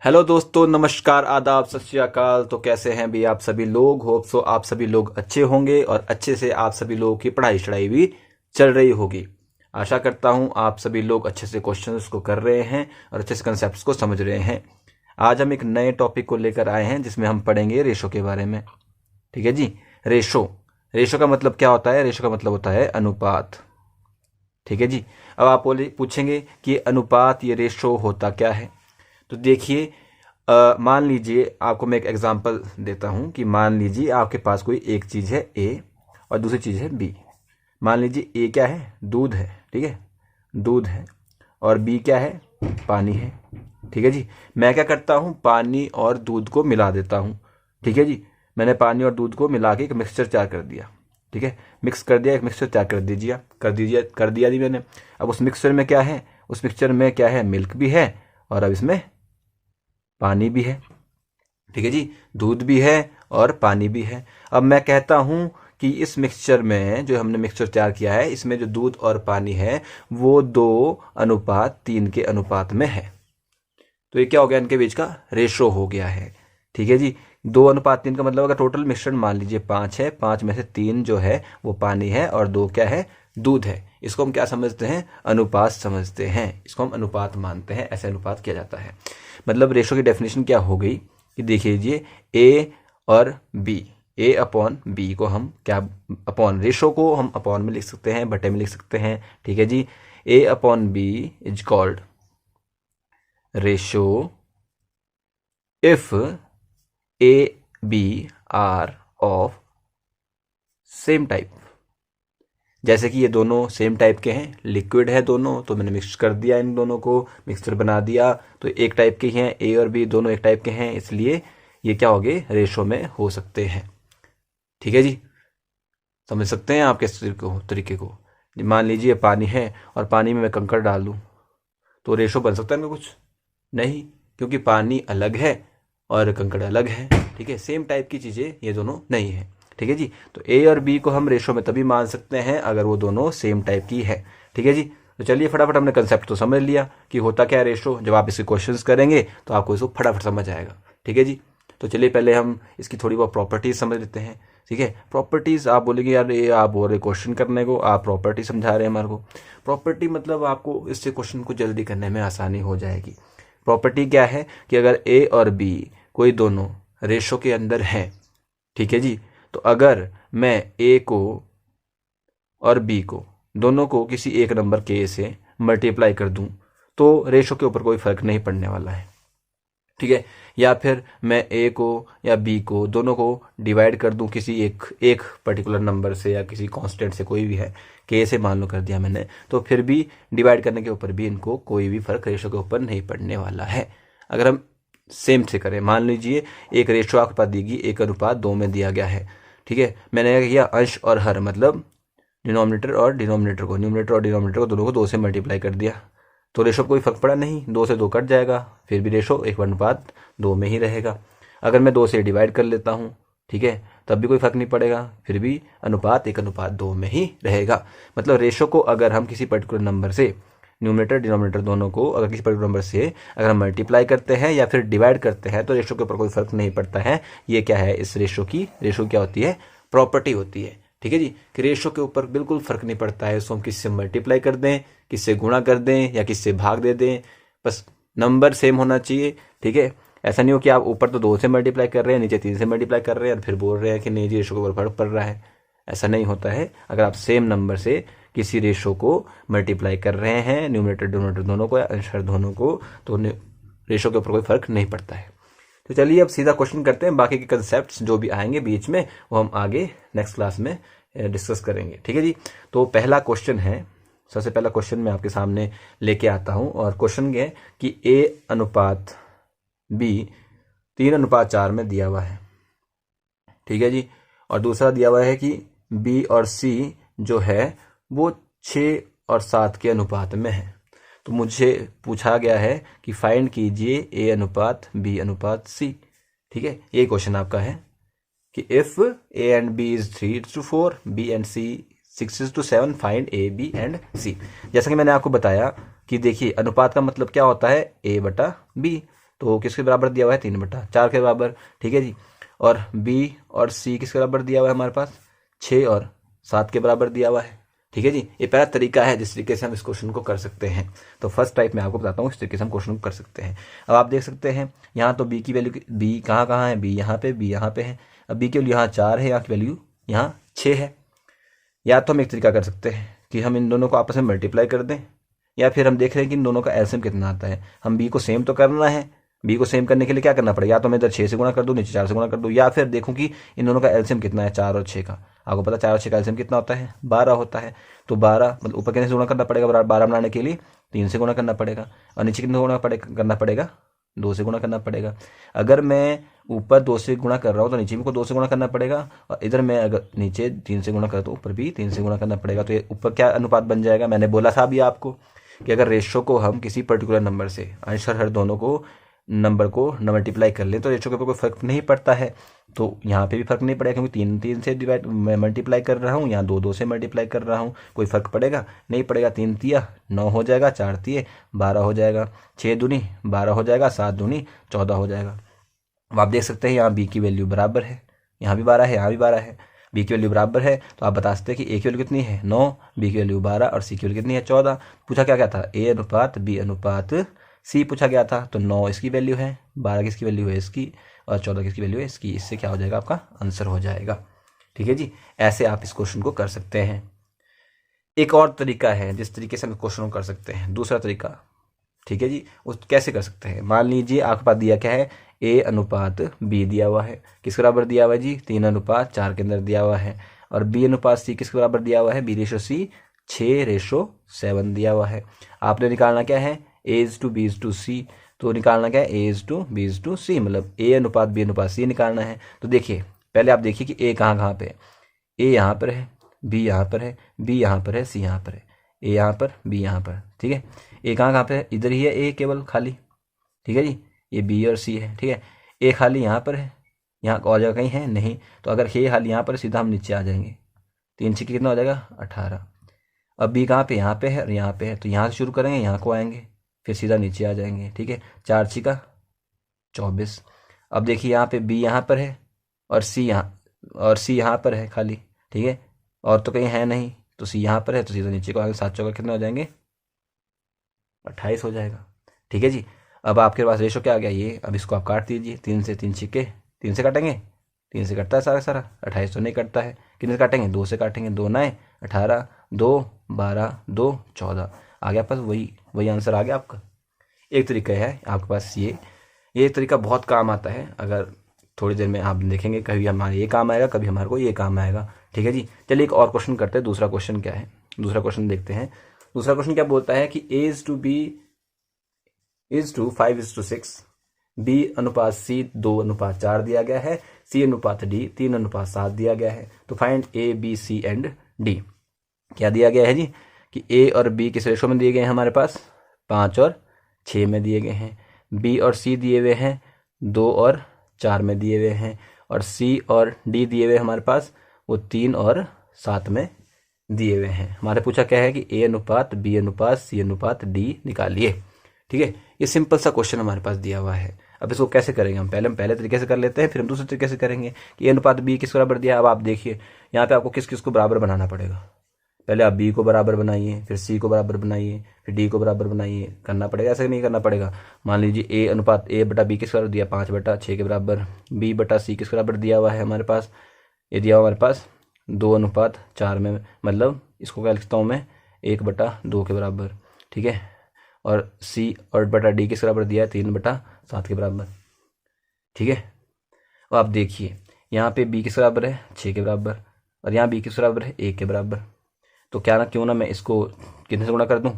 Hello दोस्तों, नमस्कार, आदाब, सत श्री अकाल। तो कैसे हैं भी आप सभी लोग? होप सो आप सभी लोग अच्छे होंगे और अच्छे से आप सभी लोगों की पढ़ाई शढ़ाई भी चल रही होगी। आशा करता हूं आप सभी लोग अच्छे से क्वेश्चंस को कर रहे हैं और अच्छे से कंसेप्ट्स को समझ रहे हैं। आज हम एक नए टॉपिक को लेकर आए हैं जिसमें हम पढ़ेंगे रेशो के बारे में। ठीक है जी। रेशो रेशो का मतलब क्या होता है? रेशो का मतलब होता है अनुपात। ठीक है जी। अब आप पूछेंगे कि अनुपात, ये रेशो होता क्या है? तो देखिए, मान लीजिए, आपको मैं एक एग्जांपल देता हूं कि मान लीजिए आपके पास कोई एक चीज़ है ए और दूसरी चीज़ है बी। मान लीजिए ए क्या है? दूध है। ठीक है, दूध है। और बी क्या है? पानी है। ठीक है जी। मैं क्या करता हूं? पानी और दूध को मिला देता हूं। ठीक है जी। मैंने पानी और दूध को मिला के एक मिक्सचर तैयार कर दिया। ठीक है, मिक्स कर दिया, एक मिक्सचर तैयार कर दिया दी मैंने। अब उस मिक्सचर में क्या है? उस मिक्सचर में क्या है? मिल्क भी है और अब इसमें पानी भी है। ठीक है जी, दूध भी है और पानी भी है। अब मैं कहता हूं कि इस मिक्सचर में, जो हमने मिक्सचर तैयार किया है, इसमें जो दूध और पानी है वो 2:3 के अनुपात में है। तो ये क्या हो गया? इनके बीच का रेशो हो गया है। ठीक है जी। 2:3 का मतलब अगर टोटल मिश्रण मान लीजिए 5 है, 5 में से 3 जो है वो पानी है और 2 क्या है? दूध है। इसको हम क्या समझते हैं? अनुपात समझते हैं। इसको हम अनुपात मानते हैं। ऐसे अनुपात किया जाता है। मतलब रेशो की डेफिनेशन क्या हो गई कि देखिए लीजिए, ए और बी, ए अपॉन बी को हम क्या, अपॉन रेशो को हम अपॉन में लिख सकते हैं, बटे में लिख सकते हैं। ठीक है जी। A upon B is called ratio if A B are of same type. जैसे कि ये दोनों सेम टाइप के हैं, लिक्विड है दोनों, तो मैंने मिक्स कर दिया, इन दोनों को मिक्सचर बना दिया, तो एक टाइप के ही हैं। ए और बी दोनों एक टाइप के हैं, इसलिए ये क्या हो गए? रेशो में हो सकते हैं। ठीक है जी। समझ सकते हैं आप किस तरीके को? मान लीजिए पानी है और पानी में मैं कंकड़ डाल दूं, तो रेशो बन सकता है इनका? कुछ नहीं, क्योंकि पानी अलग है और कंकड़ अलग है। ठीक है, सेम टाइप की चीजें ये दोनों नहीं है। ठीक है जी। तो ए और बी को हम रेशो में तभी मान सकते हैं अगर वो दोनों सेम टाइप की है। ठीक है जी। तो चलिए, फटाफट हमने कंसेप्ट तो समझ लिया कि होता क्या है रेशो। जब आप इसके क्वेश्चंस करेंगे तो आपको इसको फटाफट समझ आएगा। ठीक है जी। तो चलिए पहले हम इसकी थोड़ी बहुत प्रॉपर्टीज समझ लेते हैं। ठीक है, प्रॉपर्टीज। आप बोलेंगे यार ये आप बोल रहे क्वेश्चन करने को, आप प्रॉपर्टी समझा रहे हैं हमारे को। प्रॉपर्टी मतलब आपको इससे क्वेश्चन को जल्दी करने में आसानी हो जाएगी। प्रॉपर्टी क्या है कि अगर ए और बी कोई दोनों रेशो के अंदर हैं, ठीक है जी, तो अगर मैं ए को और बी को, दोनों को किसी एक नंबर के से मल्टीप्लाई कर दूं तो रेशो के ऊपर कोई फर्क नहीं पड़ने वाला है। ठीक है, या फिर मैं ए को या बी को, दोनों को डिवाइड कर दूं किसी एक पर्टिकुलर नंबर से या किसी कांस्टेंट से, कोई भी है, के से मान लो कर दिया मैंने, तो फिर भी डिवाइड करने के ऊपर भी इनको कोई भी फर्क रेशो के ऊपर नहीं पड़ने वाला है। अगर हम सेम से करें, मान लीजिए एक रेशो आपके पास दी गई 1:2 में दिया गया है। ठीक है, मैंने क्या किया? अंश और हर, मतलब न्यूमरेटर और डिनोमिनेटर को दोनों को 2 से मल्टीप्लाई कर दिया, तो रेशो कोई फर्क पड़ा नहीं। 2 से 2 कट जाएगा, फिर भी रेशो 1:2 में ही रहेगा। अगर मैं 2 से डिवाइड कर लेता हूँ, ठीक है, तब भी कोई फर्क नहीं पड़ेगा, फिर भी अनुपात 1:2 में ही रहेगा। मतलब रेशो को अगर हम किसी पर्टिकुलर नंबर से, न्यूमरेटर डिनोमिनेटर दोनों को अगर किसी पर्टिकुलर नंबर से अगर हम मल्टीप्लाई करते हैं या फिर डिवाइड करते हैं तो रेशो के ऊपर कोई फर्क नहीं पड़ता है। ये क्या है? इस रेशो क्या होती है? प्रॉपर्टी होती है। ठीक है जी, कि रेशो के ऊपर बिल्कुल फर्क नहीं पड़ता है। उसको हम किससे मल्टीप्लाई कर दें, किससे गुणा कर दें या किससे भाग दे दें, बस नंबर सेम होना चाहिए। ठीक है, ऐसा नहीं हो कि आप ऊपर तो 2 से मल्टीप्लाई कर रहे हैं, नीचे 3 से मल्टीप्लाई कर रहे हैं और फिर बोल रहे हैं कि नहीं जी रेशो के ऊपर फर्क पड़ रहा है। ऐसा नहीं होता है। अगर आप सेम नंबर से किसी रेशो को मल्टीप्लाई कर रहे हैं, न्यूमरेटर डिनोमिनेटर दोनों को या अंशहर दोनों को, तो रेशो के ऊपर कोई फर्क नहीं पड़ता है। तो चलिए अब सीधा क्वेश्चन करते हैं। बाकी के कंसेप्ट्स जो भी आएंगे बीच में वो हम आगे नेक्स्ट क्लास में डिस्कस करेंगे। ठीक है जी। तो पहला क्वेश्चन है, सबसे पहला क्वेश्चन मैं आपके सामने लेके आता हूं और क्वेश्चन ये है कि ए अनुपात बी 3:4 में दिया हुआ है। ठीक है जी। और दूसरा दिया हुआ है कि बी और सी जो है वो 6 और 7 के अनुपात में है। तो मुझे पूछा गया है कि फाइंड कीजिए ए अनुपात बी अनुपात सी। ठीक है, ये क्वेश्चन आपका है कि if A and B is 3:4, B and C 6:7, find A B and C. जैसा कि मैंने आपको बताया कि देखिए अनुपात का मतलब क्या होता है? ए बटा बी। तो किसके बराबर दिया हुआ है 3/4 के बराबर, ठीक है जी। और बी और सी किसके बराबर दिया हुआ है हमारे पास 6 और 7 के बराबर दिया हुआ है, ठीक है जी। ये पहला तरीका है जिस तरीके से हम इस क्वेश्चन को कर सकते हैं। तो फर्स्ट टाइप मैं आपको बताता हूँ इस तरीके से हम क्वेश्चन को कर सकते हैं। अब आप देख सकते हैं यहाँ तो बी की वैल्यू, बी कहाँ कहाँ है, बी यहाँ पे, बी यहाँ पे है। अब बी की वैल्यू यहाँ 4 है, यहाँ की वैल्यू यहाँ 6 है। या तो हम एक तरीका कर सकते हैं कि हम इन दोनों को आपस में मल्टीप्लाई कर दें, या फिर हम देख रहे हैं कि इन दोनों का एलसीएम कितना आता है। हम बी को सेम तो करना है, बी को सेम करने के लिए क्या करना पड़ेगा, या तो मैं इधर 6 से गुणा कर दूं, नीचे 4 से गुणा कर दूं, या फिर देखूं कि इन दोनों का एलसीएम कितना है 4 और 6 का। आपको पता 4 और 6 का एलसीएम कितना होता है 12 होता है। तो 12 मतलब ऊपर कितने से गुणा करना पड़ेगा, 12 बनाने के लिए 3 से गुणा करना पड़ेगा, और नीचे कितने गुणा करना पड़ेगा 2 से गुणा करना पड़ेगा। अगर मैं ऊपर 2 से गुणा कर रहा हूँ तो नीचे भी को 2 से गुणा करना पड़ेगा, और इधर मैं अगर नीचे 3 से गुणा करता तो ऊपर भी 3 से गुणा करना पड़ेगा। तो ये ऊपर क्या अनुपात बन जाएगा, मैंने बोला था अभी आपको कि अगर रेशो को हम किसी पर्टिकुलर नंबर से अंश और हर दोनों को नंबर को मल्टीप्लाई कर लें तो रेशो के ऊपर कोई फर्क नहीं पड़ता है। तो यहाँ पे भी फर्क नहीं पड़ेगा क्योंकि 3 से डिवाइड मैं मल्टीप्लाई कर रहा हूँ, यहाँ 2 से मल्टीप्लाई कर रहा हूँ, कोई फर्क पड़ेगा नहीं पड़ेगा। 3 तिया 9 हो जाएगा, 4 तिये 12 हो जाएगा, 6 दूनी 12 हो जाएगा, 7 दूनी 14 हो जाएगा। अब आप देख सकते हैं यहाँ बी की वैल्यू बराबर है, यहाँ भी 12 है, यहाँ भी 12 है। बी की वैल्यू बराबर है तो आप बता सकते हैं कि ए की वैल्यू कितनी है 9, बी की वैल्यू 12 और सी की वैल्यू कितनी है 14। पूछा क्या क्या था, ए अनुपात बी अनुपात सी पूछा गया था। तो 9 इसकी वैल्यू है, 12 किसकी वैल्यू है इसकी, और 14 किसकी वैल्यू है इसकी। इससे क्या हो जाएगा आपका आंसर हो जाएगा, ठीक है जी। ऐसे आप इस क्वेश्चन को कर सकते हैं। एक और तरीका है जिस तरीके से हम क्वेश्चन को कर सकते हैं, दूसरा तरीका, ठीक है जी। उस कैसे कर सकते हैं, मान लीजिए आपके पास दिया क्या है ए अनुपात बी दिया हुआ है, किस बराबर दिया हुआ है जी 3/4 के अंदर दिया हुआ है। और बी अनुपात सी किस बराबर दिया हुआ है, B/C 6:7 दिया हुआ है। आपने निकालना क्या है A/B/C, तो निकालना क्या है A/B/C, मतलब ए अनुपात बी अनुपात सी निकालना है। तो देखिए पहले आप देखिए कि ए कहाँ कहाँ पे है, ए यहाँ पर है, बी यहाँ पर है, बी यहाँ पर है, सी यहाँ पर है, ए यहाँ पर, बी यहाँ पर, ठीक है। ए कहाँ पे है, इधर ही है ए केवल खाली, ठीक है जी। ये बी और सी है, ठीक है। ए खाली यहाँ पर है, यहाँ और जगह कहीं है नहीं। तो अगर ए खाली यहाँ पर सीधा हम नीचे आ जाएंगे, 3 छिक्के कितना हो जाएगा 18। अब बी कहाँ पे, यहाँ पे है और यहाँ पे है, तो यहाँ से शुरू करेंगे यहाँ को आएंगे फिर सीधा नीचे आ जाएंगे, ठीक है। 4 छिक्का 24। अब देखिए यहाँ पे बी यहाँ पर है और सी यहाँ पर है खाली, ठीक है, और तो कहीं है नहीं। तो सी यहाँ पर है तो सीधा नीचे को आगे 7 चौका कितने हो जाएंगे 28 हो जाएगा, ठीक है जी। अब आपके पास रेशो क्या आ गया ये, अब इसको आप काट दीजिए, 3 से 3 छिक्के 3 से काटेंगे, 3 से कटता है सारा सारा, 28 तो नहीं कटता है। कितने से काटेंगे 2 से काटेंगे, 2 9 18, 2 12, 2 14 आ गया, पास वही आंसर आ गया आपका। एक तरीका है आपके पास ये तरीका बहुत काम आता है। अगर थोड़ी देर में आप देखेंगे कभी हमारे ये काम आएगा, कभी हमारे को ये काम आएगा, ठीक है जी। चलिए एक और क्वेश्चन करते हैं। दूसरा क्वेश्चन क्या है, दूसरा क्वेश्चन देखते हैं। दूसरा क्वेश्चन क्या बोलता है कि A/B is to 5:6, B अनुपात C 2:4 दिया गया है, C अनुपात D 3:7 दिया गया है। तो find A, B, C and D। क्या दिया गया है जी कि A और B किस रेशो में दिए गए हैं हमारे पास 5 और 6 में दिए गए हैं। B और C दिए हुए हैं 2 और 4 में दिए हुए हैं, और C और D दिए हुए हमारे पास वो 3 और 7 में दिए हुए हैं। हमारे पूछा क्या है कि A अनुपात B अनुपात C अनुपात D निकालिए, ठीक है। ये सिंपल सा क्वेश्चन हमारे पास दिया हुआ है। अब इसको कैसे करेंगे, हम पहले तरीके से कर लेते हैं, फिर हम दूसरे तरीके से करेंगे कि A अनुपात B किस बराबर दिया है। अब आप देखिए यहाँ पे आपको किस किस को बराबर बनाना पड़ेगा। पहले आप B को बराबर बनाइए, फिर C को बराबर बनाइए, फिर D को बराबर बनाइए, करना पड़ेगा, ऐसे नहीं करना पड़ेगा। मान लीजिए A अनुपात A बटा B किस बराबर दिया 5/6 के बराबर, B बटा C किस बराबर दिया हुआ है हमारे पास, ये दिया हुआ हमारे पास 2:4 में, मतलब इसको क्या लिखता हूँ मैं 1/2 के बराबर, ठीक है। और C और बटा D किस बराबर दिया है 3/7 के बराबर, ठीक है। अब आप देखिए यहाँ पे B किस बराबर है 6 के बराबर, और यहाँ B किस बराबर है 1 के बराबर। तो क्यों ना मैं इसको कितने से गुणा कर दूँ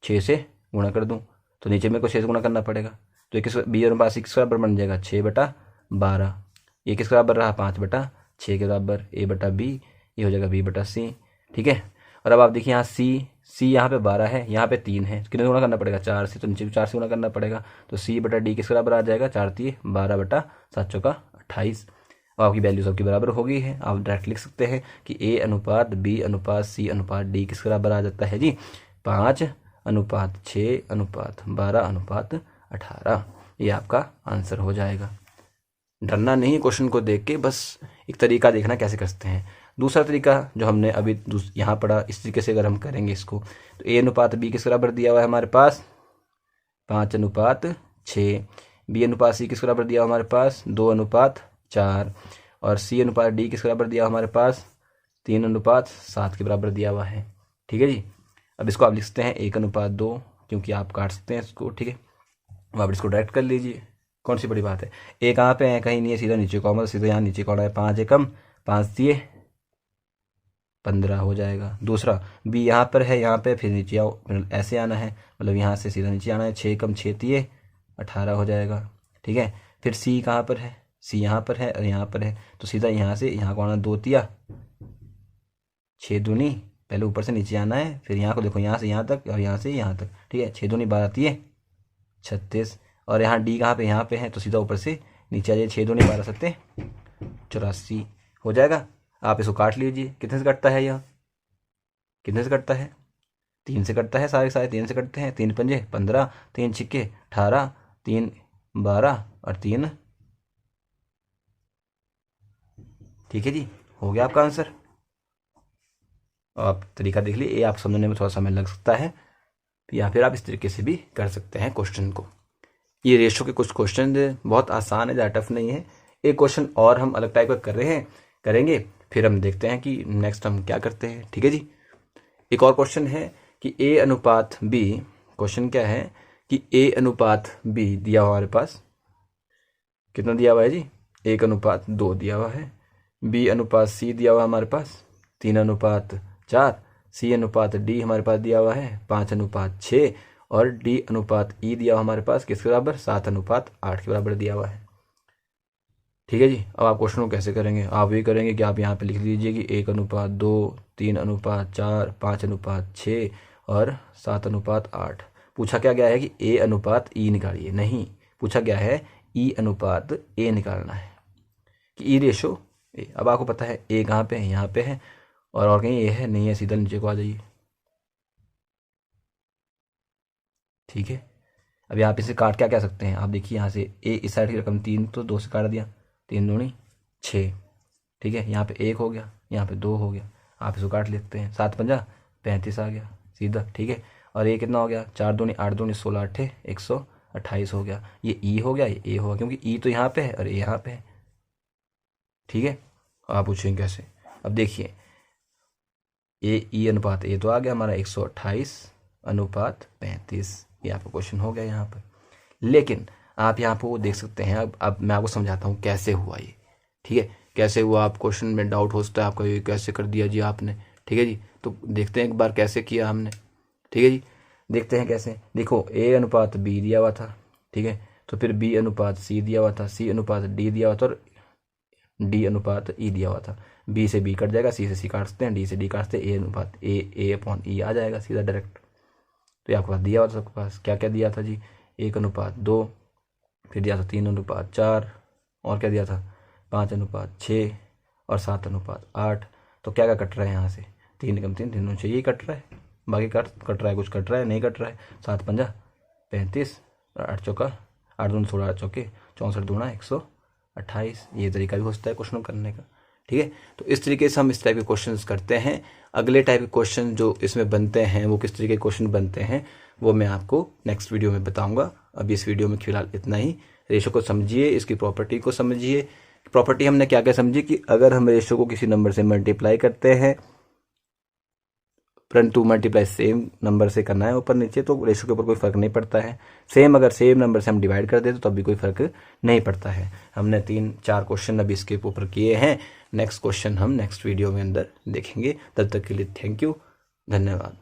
6 से गुणा कर दूँ, तो नीचे मेरे को 6 से गुणा करना पड़ेगा। तो ये B और पास किस बराबर बन जाएगा 6/12। ये किस बराबर रहा 5/6 के बराबर, A बटा B, ये हो जाएगा B बटा C, ठीक है। और अब आप देखिए यहाँ C यहाँ पे 12 है, यहाँ पे 3 है, कितने गुणा करना पड़ेगा 4 से, तो नीचे भी 4 से गुणा करना पड़ेगा। तो C बटा D किस बराबर आ जाएगा 4 3 12/7 चौका 28। अब आपकी वैल्यू सबकी बराबर हो गई है। आप डायरेक्ट लिख सकते हैं कि A अनुपात B अनुपात C अनुपात D किस बराबर आ जाता है जी 5:6:12:18। ये आपका आंसर हो जाएगा। डरना नहीं क्वेश्चन को देख के, बस एक तरीका देखना कैसे करते हैं। दूसरा तरीका जो हमने अभी यहाँ पढ़ा, इस तरीके से अगर हम करेंगे इसको, तो ए अनुपात बी किस बराबर दिया हुआ है हमारे पास 5:6, बी अनुपात सी किस बराबर दिया हुआ हमारे पास 2:4, और सी अनुपात डी किस बराबर दिया हुआ हमारे पास 3:7 के बराबर दिया हुआ है। ठीक है जी। अब इसको आप लिखते हैं 1:2, क्योंकि आप काट सकते हैं इसको। ठीक है, अब आप इसको डायरेक्ट कर लीजिए, कौन सी बड़ी बात है। ए कहाँ पे है, कहीं नहीं है, सीधा नीचे को आओ, सीधा यहाँ नीचे को आना है। 5 एकम 5 दिए 15 हो जाएगा। दूसरा बी यहाँ पर है, यहाँ पे फिर नीचे आओ, फिर ऐसे आना है, मतलब यहाँ से सीधा नीचे आना है। 6 एकम 6 दिए 18 हो जाएगा। ठीक है, फिर सी कहाँ पर है, सी यहाँ पर है और यहाँ पर है, तो सीधा यहाँ से यहाँ को आना, 2 तिया 6 दूनी, पहले ऊपर से नीचे आना है, फिर यहाँ को देखो, यहाँ से यहाँ तक और यहाँ से यहाँ तक। ठीक है, 6 दूनी 12 तिये 36, और यहाँ डी कहाँ पे, यहाँ पे है, तो सीधा ऊपर से नीचे आ जाइए। 6 दूनी 12 सत्ते 84 हो जाएगा। आप इसको काट लीजिए, कितने से कटता है यह, कितने से कटता है 3 से कटता है, सारे 3 से कटते हैं। 3 पंजे 15, 3 छिक्के 18, 3 12 और 3। ठीक है जी, हो गया आपका आंसर। आप तरीका देख लीजिए, ये आप समझने में थोड़ा समय लग सकता है, या फिर आप इस तरीके से भी कर सकते हैं क्वेश्चन को। ये रेशो के कुछ क्वेश्चन बहुत आसान है, ज़्यादा टफ नहीं है। एक क्वेश्चन और हम अलग टाइप का कर रहे हैं, करेंगे, फिर हम देखते हैं कि नेक्स्ट हम क्या करते हैं। ठीक है जी। एक और क्वेश्चन है कि ए अनुपात बी, क्वेश्चन क्या है कि ए अनुपात बी दिया हुआ हमारे पास, कितना दिया हुआ है जी 1:2 दिया हुआ है। बी अनुपात सी दिया हुआ हमारे पास 3:4, सी अनुपात डी हमारे पास दिया हुआ है 5:6, और डी अनुपात ई दिया हुआ हमारे पास किसके बराबर 7:8 के बराबर दिया हुआ है। ठीक है जी। अब आप क्वेश्चन को कैसे करेंगे, आप ये करेंगे कि आप यहाँ पे लिख लीजिए कि 1:2, 3:4, 5:6 और 7:8। पूछा क्या गया है कि ए अनुपात ई निकालिए, नहीं, पूछा गया है ई अनुपात ए निकालना है, कि ई रेशो ए। अब आपको पता है ए कहाँ पे है, यहाँ पे है, और कहीं ए है नहीं है, सीधा नीचे को आ जाइए। ठीक है, अब यहाँ पे से काट क्या कह सकते हैं, आप देखिए यहाँ से ए इस साइड की रकम 3, तो 2 से काट दिया, 3 दूनी 6। ठीक है, यहाँ पे 1 हो गया, यहाँ पे 2 हो गया, आप इसको काट लेते हैं। 7 पंजा 35 आ गया सीधा। ठीक है, और ये कितना हो गया, 4 दूनी 8 दूनी 16 8 128 हो गया। ये ई हो गया, ये ए हो गया, क्योंकि ई तो यहाँ पे है और ए यहाँ पे है। ठीक है, आप पूछेंगे कैसे। अब देखिए ए ई अनुपात ए तो आ गया हमारा 128:35, ये आपका क्वेश्चन हो गया यहाँ पर। लेकिन आप यहाँ पर वो देख सकते हैं, अब मैं आपको समझाता हूँ कैसे हुआ ये। ठीक है, कैसे हुआ, आप क्वेश्चन में डाउट हो सकता है आपका, ये कैसे कर दिया जी आपने। ठीक है जी, तो देखते हैं एक बार कैसे किया हमने। ठीक है जी, देखते हैं कैसे। देखो ए अनुपात बी दिया हुआ था, ठीक है, तो फिर बी अनुपात सी दिया हुआ था, सी अनुपात डी दिया हुआ था, और डी अनुपात ई दिया हुआ था। बी से बी कट जाएगा, सी से सी काटते हैं, डी से डी काटते हैं, ए अनुपात ए अपॉन ई आ जाएगा सीधा डायरेक्ट। तो ये आपके पास दिया हुआ था, सबके पास क्या क्या दिया था जी 1:2, फिर दिया था 3:4, और क्या दिया था 5:6 और 7:8। तो क्या क्या कट रहा है यहाँ से, 3 एकम 3, 3 दूनी 6, यही कट रहा है, बाकी कट रहा है, कुछ कट रहा है नहीं कट रहा है। 7 पंजा 35, 8 चौका 8 दूनी 16, 8 चौके 64 दूना 128। ये तरीका भी हो सकता है क्वेश्चन करने का। ठीक है, तो इस तरीके से हम इस टाइप के क्वेश्चंस करते हैं। अगले टाइप के क्वेश्चन जो इसमें बनते हैं वो किस तरीके के क्वेश्चन बनते हैं वो मैं आपको नेक्स्ट वीडियो में बताऊंगा। अभी इस वीडियो में फिलहाल इतना ही। रेशो को समझिए, इसकी प्रॉपर्टी को समझिए। प्रॉपर्टी हमने क्या क्या समझी कि अगर हम रेशो को किसी नंबर से मल्टीप्लाई करते हैं, परंतु मल्टीप्लाई सेम नंबर से करना है ऊपर नीचे, तो रेशो के ऊपर कोई फर्क नहीं पड़ता है। अगर सेम नंबर से हम डिवाइड कर दें तो तब भी कोई फर्क नहीं पड़ता है। हमने 3-4 क्वेश्चन अभी इसके ऊपर किए हैं। नेक्स्ट क्वेश्चन हम नेक्स्ट वीडियो में अंदर देखेंगे। तब तक के लिए थैंक यू, धन्यवाद।